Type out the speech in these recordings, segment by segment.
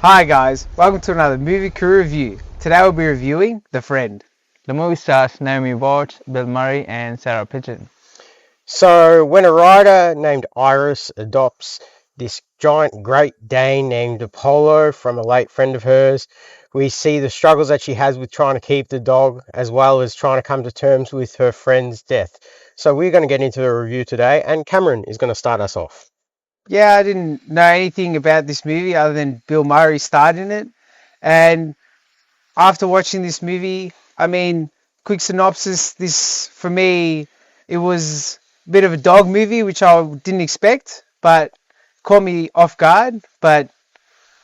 Hi guys, welcome to another movie crew review. Today we'll be reviewing The Friend. The movie stars Naomi Watts, Bill Murray, and Sarah Paget. So, when a rider named Iris adopts this giant Great Dane named Apollo from a late friend of hers, we see the struggles that she has with trying to keep the dog, as well as trying to come to terms with her friend's death. So, we're going to get into the review today, and Cameron is going to start us off. Yeah, I didn't know anything about this movie other than Bill Murray starred in it. And after watching this movie, quick synopsis, this for me, it was a bit of a dog movie, which I didn't expect, but caught me off guard. But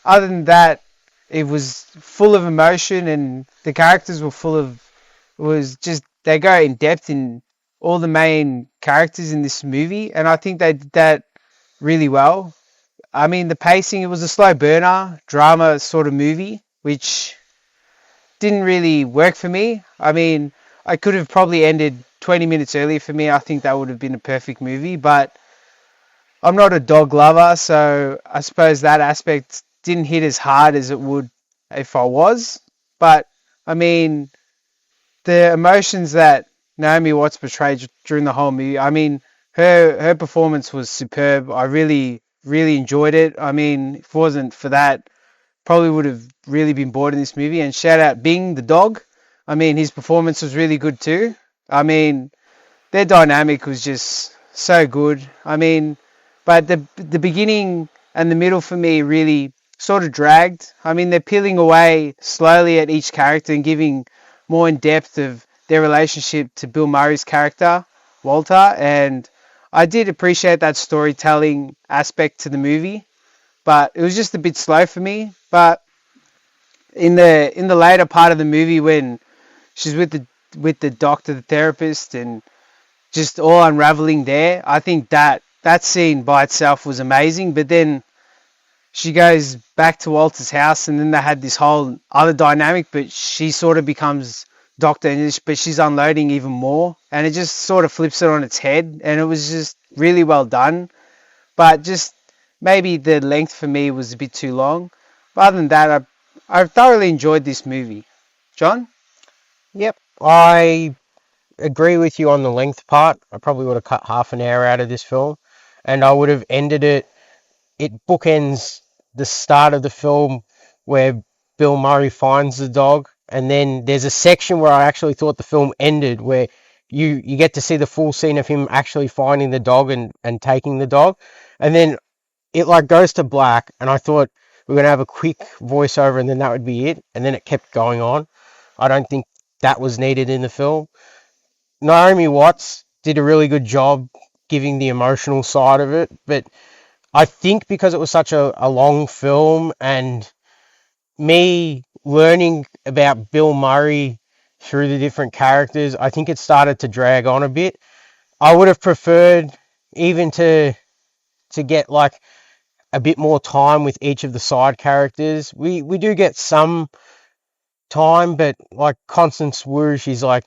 other than that, it was full of emotion and the characters were full of, it was just, they go in depth in all the main characters in this movie. And I think they did that really well. The pacing, it was a slow burner, drama sort of movie, which didn't really work for me. I could have probably ended 20 minutes earlier for me. I think that would have been a perfect movie, but I'm not a dog lover, so I suppose that aspect didn't hit as hard as it would if I was. But, I mean, the emotions that Naomi Watts portrayed during the whole movie, her performance was superb. I really enjoyed it. If it wasn't for that, probably would have really been bored in this movie. And shout out Bing the dog. His performance was really good too. Their dynamic was just so good. But the beginning and the middle for me really sort of dragged. They're peeling away slowly at each character and giving more in depth of their relationship to Bill Murray's character, Walter, and I did appreciate that storytelling aspect to the movie, but it was just a bit slow for me. But in the later part of the movie when she's with the doctor, the therapist, and just all unraveling there, I think that scene by itself was amazing. But then she goes back to Walter's house, and then they had this whole other dynamic. But she sort of becomes doctor, but she's unloading even more, and it just sort of flips it on its head. And it was just really well done. But just maybe the length for me was a bit too long. But other than that, I thoroughly enjoyed this movie. John? Yep, I agree with you on the length part. I probably would have cut half an hour out of this film, and I would have ended it. It bookends the start of the film where Bill Murray finds the dog, and then there's a section where I actually thought the film ended where you get to see the full scene of him actually finding the dog and taking the dog, and then it like goes to black, and I thought we are gonna have a quick voiceover and then that would be it, and then it kept going on. I don't think that was needed in the film. Naomi Watts did a really good job giving the emotional side of it, but I think because it was such a long film and me learning about Bill Murray through the different characters, I think it started to drag on a bit. I would have preferred even to get like a bit more time with each of the side characters. We do get some time, but like Constance Wu, she's like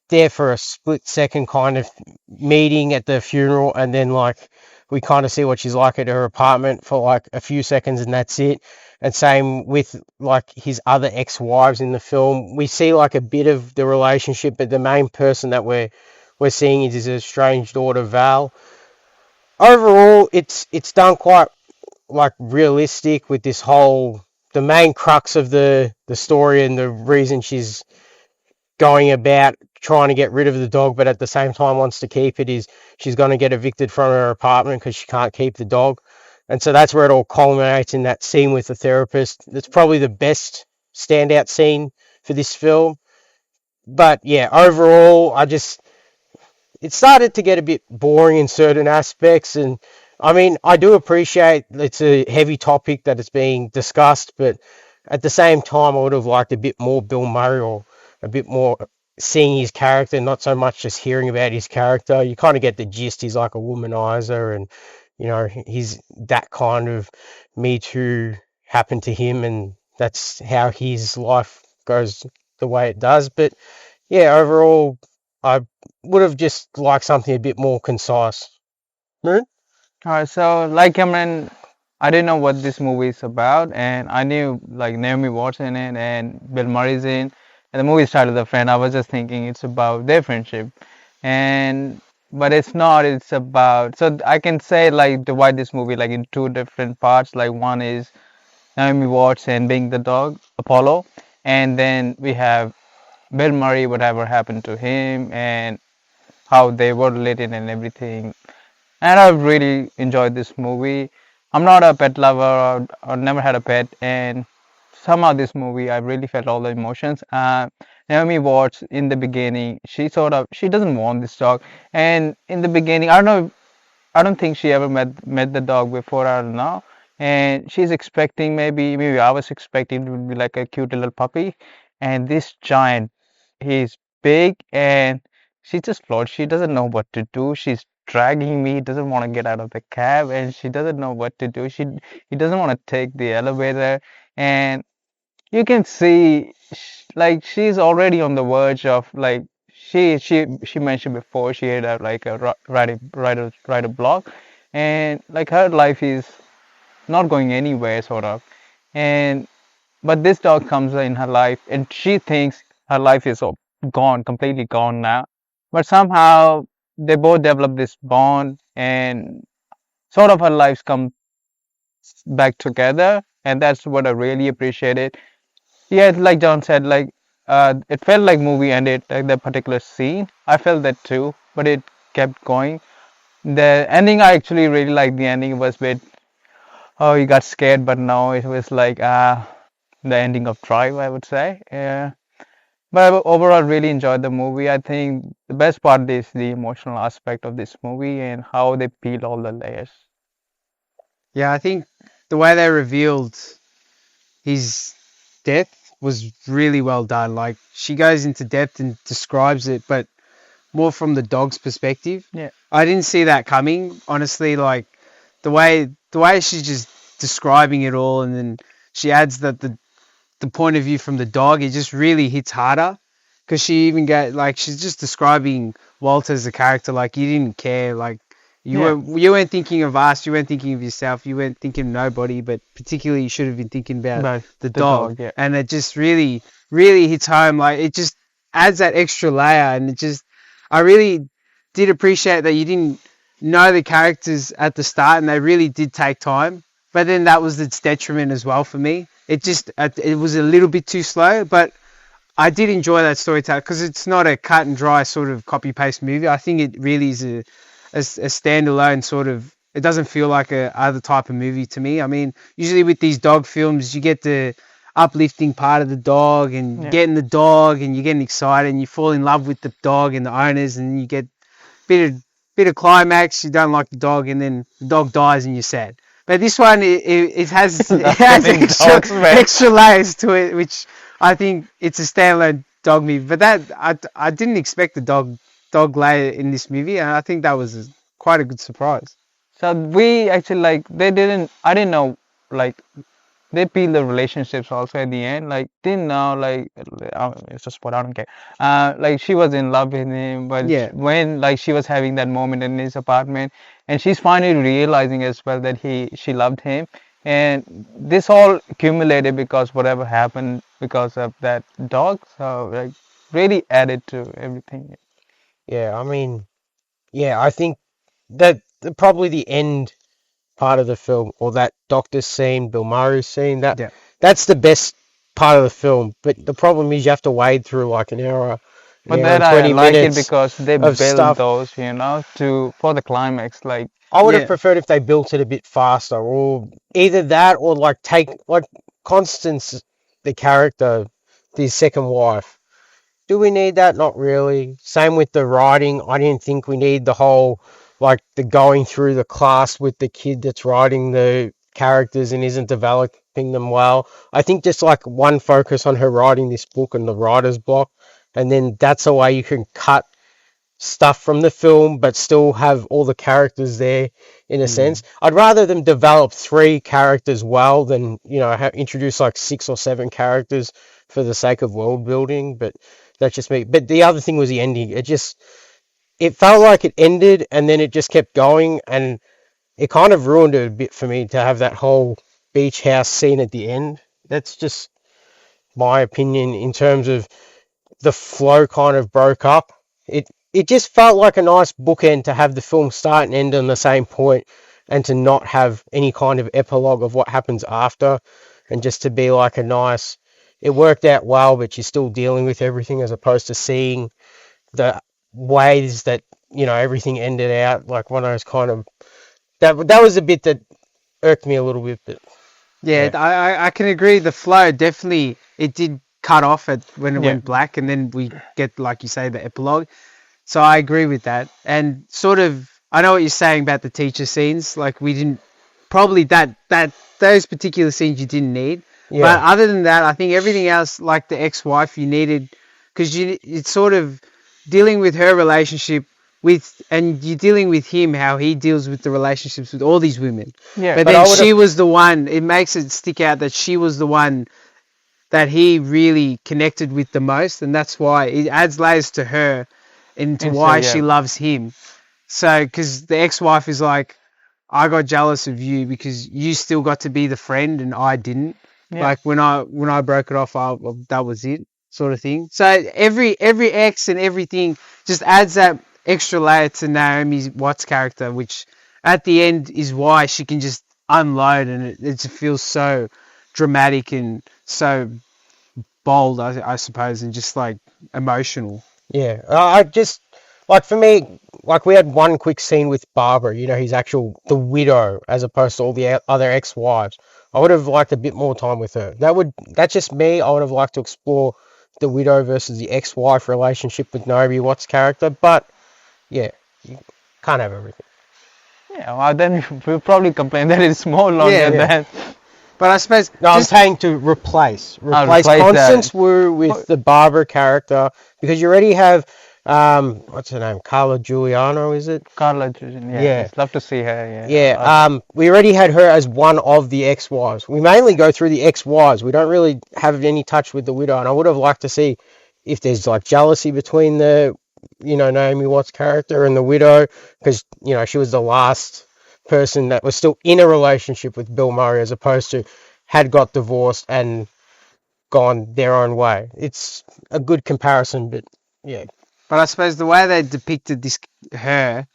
there for a split second kind of meeting at the funeral, and then like we kind of see what she's like at her apartment for like a few seconds, and that's it. And same with like his other ex-wives in the film. We see like a bit of the relationship, but the main person that we're seeing is his estranged daughter Val. Overall, it's done quite like realistic with this whole the main crux of the story and the reason she's going about trying to get rid of the dog, but at the same time wants to keep it, is she's going to get evicted from her apartment because she can't keep the dog. And so that's where it all culminates in that scene with the therapist. That's probably the best standout scene for this film. But yeah, overall, it started to get a bit boring in certain aspects. And I do appreciate it's a heavy topic that is being discussed, but at the same time, I would have liked a bit more Bill Murray, or a bit more seeing his character, not so much just hearing about his character. You kind of get the gist. He's like a womanizer, and he's that kind of Me Too happened to him, and that's how his life goes the way it does. But yeah, overall, I would have just liked something a bit more concise. Moon? Alright, so like Cameron, I didn't know what this movie is about, and I knew like Naomi Watts in it and Bill Murray's in, and the movie started with a friend. I was just thinking it's about their friendship, and but it's not. It's about so I can say like divide this movie like in two different parts. Like one is Naomi Watts and being the dog Apollo, and then we have Bill Murray, whatever happened to him, and how they were related and everything. And I've really enjoyed this movie. I'm not a pet lover or never had a pet, and somehow this movie I really felt all the emotions. Naomi Watts in the beginning, she doesn't want this dog, and in the beginning I don't think she ever met the dog before. I don't know. And she's expecting maybe I was expecting it would be like a cute little puppy, and this giant, he's big and she just floats. She doesn't know what to do. She's dragging me, doesn't want to get out of the cab, and she doesn't know what to do. He doesn't want to take the elevator, and you can see like she's already on the verge of like she mentioned before she had a, like a write a blog, and like her life is not going anywhere sort of, and but this dog comes in her life and she thinks her life is gone, completely gone now, but somehow they both develop this bond and sort of her lives come back together, and that's what I really appreciated. Yeah, like John said, like it felt like movie ended like that particular scene. I felt that too, but it kept going. The ending, I actually really liked. The ending it was a bit, oh, you got scared, but no, it was like the ending of Drive, I would say. Yeah, but I overall really enjoyed the movie. I think the best part is the emotional aspect of this movie and how they peel all the layers. Yeah, I think the way they revealed his death was really well done. Like she goes into depth and describes it, but more from the dog's perspective. Yeah, I didn't see that coming, honestly. Like the way she's just describing it all, and then she adds that the point of view from the dog, it just really hits harder. Because she even got like she's just describing Walter as a character, like you didn't care, like yeah, you weren't thinking of us, you weren't thinking of yourself, you weren't thinking of nobody, but particularly you should have been thinking about but the the dog. dog, yeah, And it just really hits home. Like it just adds that extra layer, and it just I really did appreciate that you didn't know the characters at the start, and they really did take time. But then that was its detriment as well for me. It was a little bit too slow, but I did enjoy that storytelling because it's not a cut and dry sort of copy paste movie. I think it really is a standalone sort of. It doesn't feel like a other type of movie to me. I mean, usually with these dog films, you get the uplifting part of the dog and yeah. getting the dog, and you're getting excited, and you fall in love with the dog and the owners, and you get bit of climax. You don't like the dog, and then the dog dies, and you're sad. But this one, it has it Not has getting dogs, man. extra layers to it, which I think it's a standalone dog movie. But that I didn't expect the dog layer in this movie, and I think that was quite a good surprise. So we actually like they didn't. I didn't know like they peel the relationships also at the end. Like didn't know like it's just what I don't care. Like she was in love with him, but Yeah. when like she was having that moment in his apartment, and she's finally realizing as well that she loved him, and this all accumulated because whatever happened because of that dog. So like really added to everything. Yeah, I mean, yeah, I think that probably the end part of the film, or that doctor scene, Bill Murray scene, Yeah. that's the best part of the film. But the problem is you have to wade through like an But hour then and I 20 like it minutes because they of build stuff. those, to for the climax. Like I would have Yeah. preferred if they built it a bit faster, or either that, or like take like Constance, the character, the second wife. Do we need that? Not really. Same with the writing. I didn't think we need the whole, like, the going through the class with the kid that's writing the characters and isn't developing them well. I think just like one focus on her writing this book and the writer's block, and then that's a way you can cut stuff from the film but still have all the characters there in a Mm. sense. I'd rather them develop three characters well than, introduce like six or seven characters for the sake of world building, but that's just me. But the other thing was the ending. It felt like it ended and then it just kept going, and it kind of ruined it a bit for me to have that whole beach house scene at the end. That's just my opinion in terms of the flow kind of broke up. It just felt like a nice bookend to have the film start and end on the same point and to not have any kind of epilogue of what happens after and just to be like a nice it worked out well, but you're still dealing with everything as opposed to seeing the ways that everything ended out like one of those kind of that was a bit that irked me a little bit, but Yeah, yeah. I can agree. The flow definitely it did cut off at when it Yeah. went black, and then we get, like you say, the epilogue. So I agree with that. And sort of, I know what you're saying about the teacher scenes. Like we didn't probably that those particular scenes you didn't need. But Yeah. other than that, I think everything else, like the ex-wife, you needed because it's sort of dealing with her relationship with, and you're dealing with him, how he deals with the relationships with all these women. Yeah. But But then I would she have was the one. It makes it stick out that she was the one that he really connected with the most, and that's why it adds layers to her into Instead, why yeah. she loves him. So, because the ex-wife is like, I got jealous of you because you still got to be the friend and I didn't. Yeah. Like when I broke it off, that was it, sort of thing. So every ex and everything just adds that extra layer to Naomi Watts' character, which at the end is why she can just unload, and it just feels so dramatic and so bold, I suppose, and just like emotional. Yeah, I just like for me, like we had one quick scene with Barbara, his actual the widow, as opposed to all the other ex-wives. I would have liked a bit more time with her. That's just me. I would have liked to explore the widow versus the ex-wife relationship with Naomi Watts' character, but yeah, you can't have everything. Yeah. Well, then we probably complain that it's more longer Yeah, Yeah. than. but I suppose No, I'm just saying to replace Replace Constance that. Wu with the Barbara character because you already have what's her name, Carla Giuliano, is it? Carla Juden. Yeah. Yeah. Just love to see her. Yeah. Yeah, we already had her as one of the ex-wives. We mainly go through the ex-wives. We don't really have any touch with the widow, and I would have liked to see if there's like jealousy between the, Naomi Watts character and the widow, because she was the last person that was still in a relationship with Bill Murray, as opposed to had got divorced and gone their own way. It's a good comparison, but yeah, But I suppose the way they depicted this her,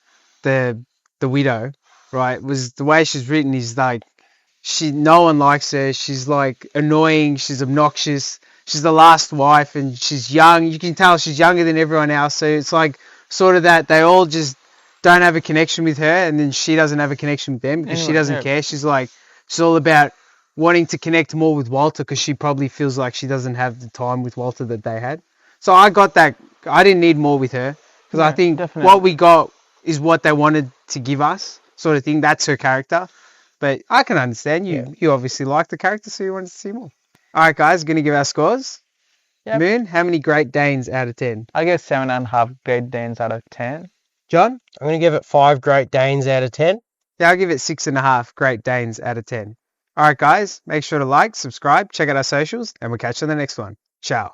the the widow, right, was the way she's written is like no one likes her. She's like annoying. She's obnoxious. She's the last wife, and she's young. You can tell she's younger than everyone else. So it's like sort of that they all just don't have a connection with her, and then she doesn't have a connection with them because she Anyway, doesn't yeah. care. She's all about wanting to connect more with Walter because she probably feels like she doesn't have the time with Walter that they had. So I got that. I didn't need more with her because I Yeah. think Definitely. what we got is what they wanted to give us, sort of thing. That's her character. But I can understand yeah. you obviously like the character, so you wanted to see more. All right, guys, going to give our scores. Yep. Moon, how many Great Danes out of 10? I guess 7.5 Great Danes out of 10. John? I'm gonna give it 5 Great Danes out of 10. Yeah, I'll give it 6.5 Great Danes out of 10. All right, guys, make sure to like, subscribe, check out our socials, and we'll catch you on the next one. Ciao.